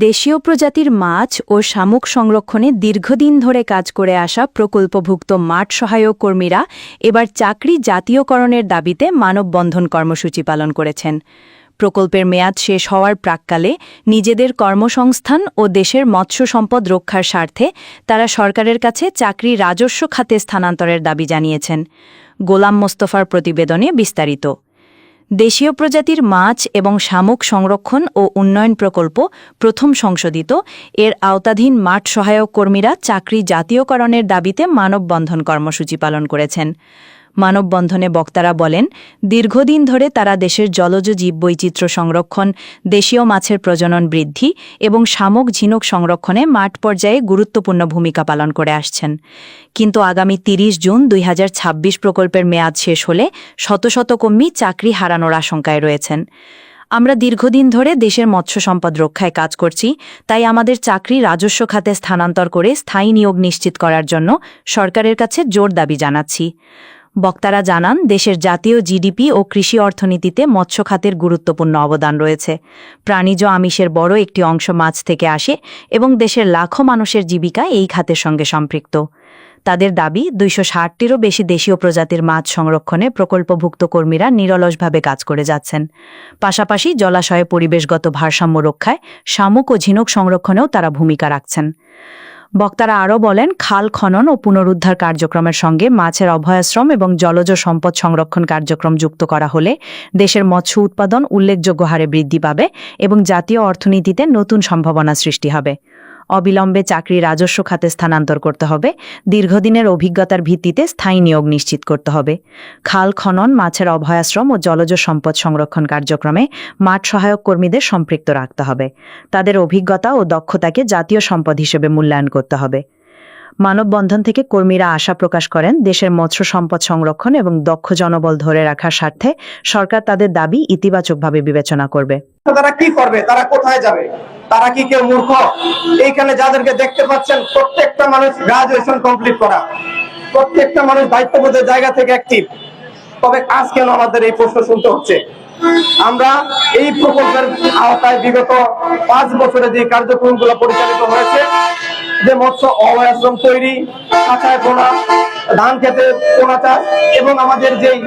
দেশীয় প্রজাতির মাছ ও শামুক সংরক্ষণে দীর্ঘদিন ধরে কাজ করে আসা প্রকল্পভুক্ত মাঠ সহায়ক কর্মীরা এবার চাকরি জাতীয়করণের দাবিতে মানববন্ধন কর্মসূচি পালন করেছেন। প্রকল্পের মেয়াদ শেষ হওয়ার প্রাক্কালে নিজেদের কর্মসংস্থান ও দেশের মৎস্য সম্পদ রক্ষার স্বার্থে তারা সরকারের কাছে চাকরি রাজস্ব খাতে স্থানান্তরের দাবি জানিয়েছেন। গোলাম মোস্তফার প্রতিবেদনে বিস্তারিত। দেশীয় প্রজাতির মাছ এবং শামুক সংরক্ষণ ও উন্নয়ন প্রকল্প প্রথম সংশোধিত এর আওতাধীন মাঠ সহায়ক কর্মীরা চাকরি জাতীয়করণের দাবিতে মানববন্ধন কর্মসূচি পালন করেছেন। মানববন্ধনে বক্তারা বলেন, দীর্ঘদিন ধরে তারা দেশের জলজ জীববৈচিত্র্য সংরক্ষণ, দেশীয় মাছের প্রজনন বৃদ্ধি এবং শামুক ঝিনুক সংরক্ষণে মাঠ পর্যায়ে গুরুত্বপূর্ণ ভূমিকা পালন করে আসছেন। কিন্তু আগামী ৩০ জুন ২০২৬ প্রকল্পের মেয়াদ শেষ হলে শত শত কর্মী চাকরি হারানোর আশঙ্কায় রয়েছেন। আমরা দীর্ঘদিন ধরে দেশের মৎস্য সম্পদ রক্ষায় কাজ করছি, তাই আমাদের চাকরি রাজস্ব খাতে স্থানান্তর করে স্থায়ী নিয়োগ নিশ্চিত করার জন্য সরকারের কাছে জোর দাবি জানাচ্ছি। বক্তারা জানান, দেশের জাতীয় জিডিপি ও কৃষি অর্থনীতিতে মৎস্য খাতের গুরুত্বপূর্ণ অবদান রয়েছে। প্রাণীজ আমিষের বড় একটি অংশ মাছ থেকে আসে এবং দেশের লাখো মানুষের জীবিকা এই খাতের সঙ্গে সম্পৃক্ত। তাদের দাবি, ২৬০টিরও বেশি দেশীয় প্রজাতির মাছ সংরক্ষণে প্রকল্পভুক্ত কর্মীরা নিরলসভাবে কাজ করে যাচ্ছেন। পাশাপাশি জলাশয়ে পরিবেশগত ভারসাম্য রক্ষায় শামুক ও ঝিনুক সংরক্ষণেও তারা ভূমিকা রাখছেন। বক্তারা আরও বলেন, খাল খনন ও পুনরুদ্ধার কার্যক্রমের সঙ্গে মাছের অভয়াশ্রম এবং জলজ সম্পদ সংরক্ষণ কার্যক্রম যুক্ত করা হলে দেশের মৎস্য উৎপাদন উল্লেখযোগ্য হারে বৃদ্ধি পাবে এবং জাতীয় অর্থনীতিতে নতুন সম্ভাবনা সৃষ্টি হবে। অবিলম্বে চাকরি রাজস্ব খাতে স্থানান্তর করতে হবে। দীর্ঘদিনের অভিজ্ঞতার ভিত্তিতে স্থায়ী নিয়োগ নিশ্চিত করতে হবে। খাল খনন, মাছের অভয়াশ্রম ও জলজ সম্পদ সংরক্ষণ কার্যক্রমে মাঠ সহায়ক কর্মীদের সম্পৃক্ত রাখতে হবে। তাদের অভিজ্ঞতা ও দক্ষতাকে জাতীয় সম্পদ হিসেবে মূল্যায়ন করতে হবে। মানববন্ধন থেকে কর্মীরা আশা প্রকাশ করেন, দেশের মৎস্য সম্পদ সংরক্ষণ এবং দক্ষ জনবল ধরে রাখার স্বার্থে সরকার তাদের দাবি ইতিবাচকভাবে বিবেচনা করবে। তারা কি করবে? তারা কোথায় যাবে? তারা কি কেউ মূর্খ? এইখানে যাদেরকে দেখতে পাচ্ছেন, প্রত্যেকটা মানুষ গ্রাজুয়েশন কমপ্লিট করা, প্রত্যেকটা মানুষ দায়িত্ববোধের জায়গা থেকে অ্যাক্টিভ। তবে আজ কেন আমাদের এই প্রশ্ন শুনতে হচ্ছে? আমরা এই প্রকল্পের আওতায় বিগত 5 বছরে যে কার্যক্রমগুলো পরিচালিত হয়েছে, যে মৎস্য অভয়াশ্রম তৈরি, কাঁচায় পোনা, ধান খেতে পোনা চাষ এবং আমাদের যেই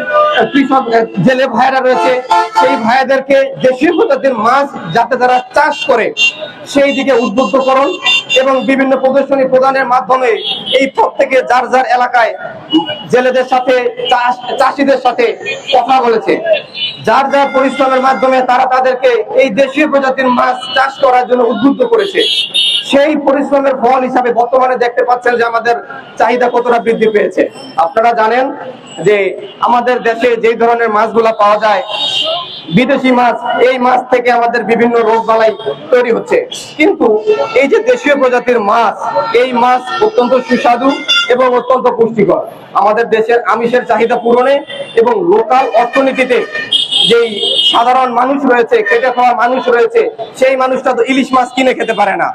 কৃষক জেলে ভাইরা রয়েছে, সেই ভাইদেরকে দেশীয় প্রজাতির মাছ যাতে তারা চাষ করে সেই দিকে উদ্বুদ্ধকরণ এবং বিভিন্ন প্রদর্শনী প্রদানের মাধ্যমে এই প্রত্যেকে যার যার এলাকায় জেলেদের সাথে চাষিদের সাথে কথা বলেছে। যার যার পরিশ্রমের মাধ্যমে তারা তাদেরকে এই দেশীয় প্রজাতির মাছ চাষ করার জন্য উদ্বুদ্ধ করেছে। সেই পরিশ্রমের ফল হিসাবে বর্তমানে দেখতে পাচ্ছেন যে আমাদের চাহিদা কতটা বৃদ্ধি পেয়েছে। আপনারা জানেন যে আমাদের দেশে যে ধরনের মাছগুলা পাওয়া যায়, বিদেশি মাছ, এই মাছ থেকে আমাদের বিভিন্ন রোগ বালাই তৈরি হচ্ছে। কিন্তু এই যে দেশীয় প্রজাতির মাছ, এই মাছ অত্যন্ত সুস্বাদু এবং অত্যন্ত পুষ্টিকর। আমাদের দেশের আমিষের চাহিদা পূরণে এবং লোকাল অর্থনীতিতে যেই সাধারণ মানুষ রয়েছে, খেটে খাওয়া মানুষ রয়েছে, সেই মানুষটা তো ইলিশ মাছ কিনে খেতে পারে না,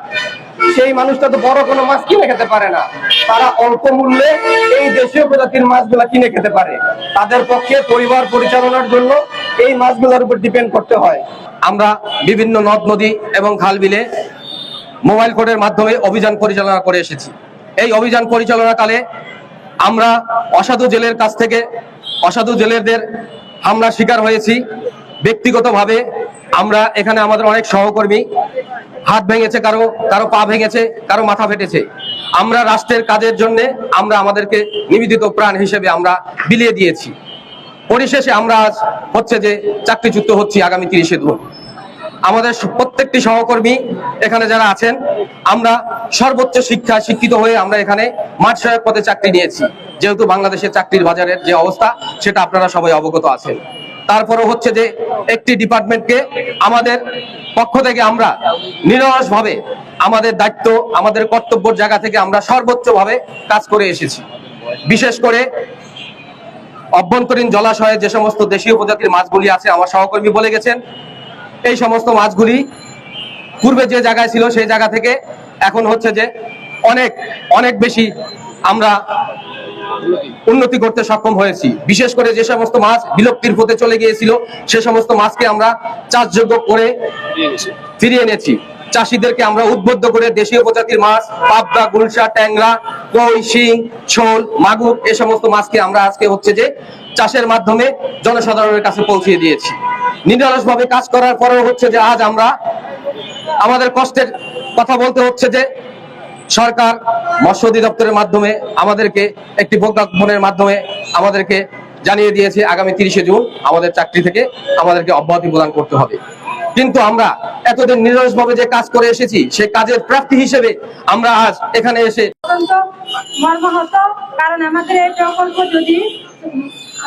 সেই মানুষটা তো বড় কোনো মাছ কিনে খেতে পারে না। তারা অল্প মূল্যে এই দেশীয় প্রজাতির মাছগুলা কিনে খেতে পারে। তাদের পক্ষে পরিবার পরিচালনার জন্য এই মাছগুলোর উপর ডিপেন্ড করতে হয়। আমরা বিভিন্ন নদ নদী এবং খাল বিলে মোবাইল কোর্টের মাধ্যমে অভিযান পরিচালনা করে এসেছি। এই অভিযান পরিচালনাকালে আমরা অসাধু জেলের কাছ থেকে অসাধু জেলেদের হামলার শিকার হয়েছি। ব্যক্তিগতভাবে আমরা এখানে আমাদের অনেক সহকর্মী হাত ভেঙেছে, কারো পা ভেঙেছে, কারো মাথা ফেটেছে। আমরা রাষ্ট্রের কাজের জন্য আমরা আমাদেরকে নিবেদিত প্রাণ হিসেবে আমরা বিলিয়ে দিয়েছি। পরিশেষে আমরা আজ হচ্ছে যে চাকরিচ্যুত হচ্ছি আগামী 30 জুন। আমাদের প্রত্যেকটি সহকর্মী এখানে যারা আছেন, আমরা সর্বোচ্চ শিক্ষিত হয়ে আমরা এখানে মাঠ সহায়ক পদে চাকরি নিয়েছি। যেহেতু বাংলাদেশের চাকরির বাজারের যে অবস্থা সেটা আপনারা সবাই অবগত আছেন। তারপরও হচ্ছে যে একটি ডিপার্টমেন্টকে আমাদের পক্ষ থেকে আমরা নিরলসভাবে আমাদের দায়িত্ব, আমাদের কর্তব্যের জায়গা থেকে আমরা সর্বোচ্চভাবে কাজ করে এসেছি। বিশেষ করে অভ্যন্তরীণ জলাশয়ে যে সমস্ত দেশীয় প্রজাতির মাছগুলি আছে, আমার সহকর্মী বলে গেছেন, এই সমস্ত মাছগুলি পূর্বে যে জায়গায় ছিল সেই জায়গা থেকে এখন হচ্ছে যে অনেক অনেক বেশি আমরা উন্নতি করতে সক্ষম হয়েছি। বিশেষ করে যে সমস্ত মাছ বিলুপ্তির পথে চলে গিয়েছিল সে সমস্ত মাছকে আমরা চাষযোগ্য করে ফিরিয়ে এনেছি। চাষিদেরকে আমরা উদ্বুদ্ধ করে দেশীয় প্রজাতির মাছ পাবদা, গুলশা, ট্যাংরা, কই, শিং, শোল, মাগুর এ সমস্ত মাছকে আমরা আজকে হচ্ছে যে চাষের মাধ্যমে জনসাধারণের কাছে পৌঁছে দিয়েছি। নিরলসভাবে কাজ করার পরেও হচ্ছে যে আজ আমরা আমাদের কষ্টের কথা বলতে হচ্ছে যে সরকার মৎস্য অধিদপ্তরের মাধ্যমে আমাদেরকে একটি প্রজ্ঞাপনের মাধ্যমে আমাদেরকে জানিয়ে দিয়েছে আগামী 30শে জুন আমাদের চাকরি থেকে আমাদেরকে অব্যাহতি প্রদান করতে হবে। কিন্তু আমরা এতদিন নিরলসভাবে যে কাজ করে এসেছি সে কাজের প্রাপ্তি হিসেবে আমরা আজ এখানে এসে অত্যন্ত মর্মাহত, কারণ আমাদের এই প্রকল্প যদি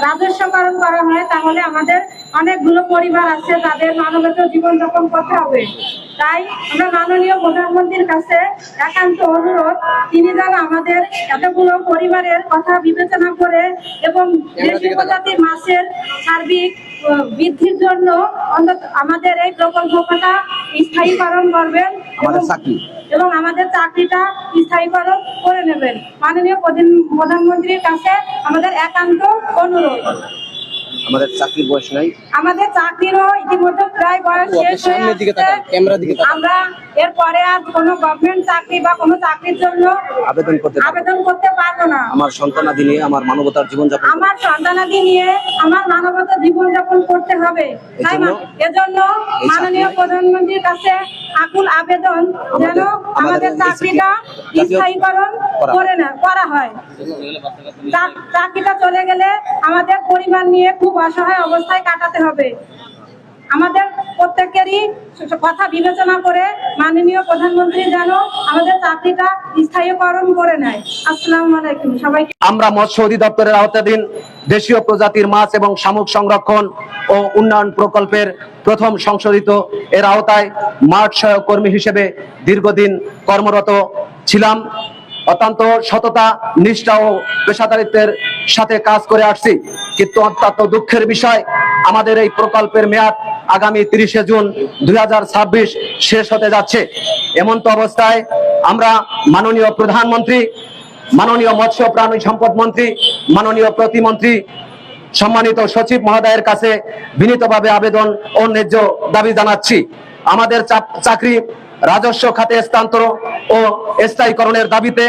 রাজস্বকরণ করা হয় তাহলে আমাদের অনেকগুলো পরিবার আছে তাদের মানবত জীবনযাপন করতে হবে। তাই আমরা মাননীয় প্রধানমন্ত্রীর কাছে একান্ত অনুরোধ, তিনি যেন আমাদের এতগুলো পরিবারের কথা বিবেচনা করে এবং দেশীয় প্রজাতির মাছের সার্বিক বৃদ্ধির জন্য অন্তত আমাদের এই প্রকল্পটা স্থায়ীকরণ করবেন এবং আমাদের চাকরিটা স্থায়ীকরণ করে নেবেন। মাননীয় প্রধানমন্ত্রীর কাছে আমাদের একান্ত অনুরোধ। আমাদের চাকরির বয়স নাই, আমাদের চাকরিরও ইতিমধ্যে প্রায় বয়স শেষ হয়ে আসছে। আমরা এরপরে আর কোনো গভর্নমেন্ট চাকরি বা কোনো চাকরির জন্য আবেদন করতে পারবো না। আমার সন্তানাদি নিয়ে আমার মানবতার জীবনযাপন আমার মানবতার জীবনযাপন করতে হবে। তাই এজন্য মাননীয় প্রধানমন্ত্রীর কাছে আকুল আবেদন যেন আমাদের চাকরিটা স্থায়ীকরণ করা হয়। চাকরিটা চলে গেলে আমাদের পরিবার নিয়ে খুব অসহায় অবস্থায় কাটাতে হবে। আমাদের প্রত্যেকেরই কথা বিবেচনা করে মাননীয় প্রধানমন্ত্রী যেন আমাদের চাকরিটা স্থায়ীকরণ করে নেয়। আসসালামু আলাইকুম সবাইকে। আমরা মৎস্য অধিদপ্তরের আওতাধীন দেশীয় প্রজাতির মাছ এবং শামুক সংরক্ষণ ও উন্নয়ন প্রকল্পের প্রথম সংশোধিত এর আওতায় মাঠ সহায়ক কর্মী হিসেবে দীর্ঘদিন কর্মরত ছিলাম। অত্যন্ত সততা, নিষ্ঠা ও পেশাদারিত্বের সাথে কাজ করে আসছি। কিন্তু অত্যন্ত দুঃখের বিষয়, আমাদের এই প্রকল্পের মেয়াদ আগামী 30শে জুন 2026 শেষ হতে যাচ্ছে। এমন তো অবস্থায় আমরা মাননীয় প্রধানমন্ত্রী, মাননীয় মৎস্য প্রাণী সম্পদ মন্ত্রী, মাননীয় প্রতিমন্ত্রী, সম্মানিত সচিব মহোদয়ের কাছে বিনীতভাবে আবেদন ও ন্যায্য দাবি জানাচ্ছি। আমাদের চাকরি রাজস্ব খাতে স্থানান্তর ও স্থায়ীকরণের দাবিতে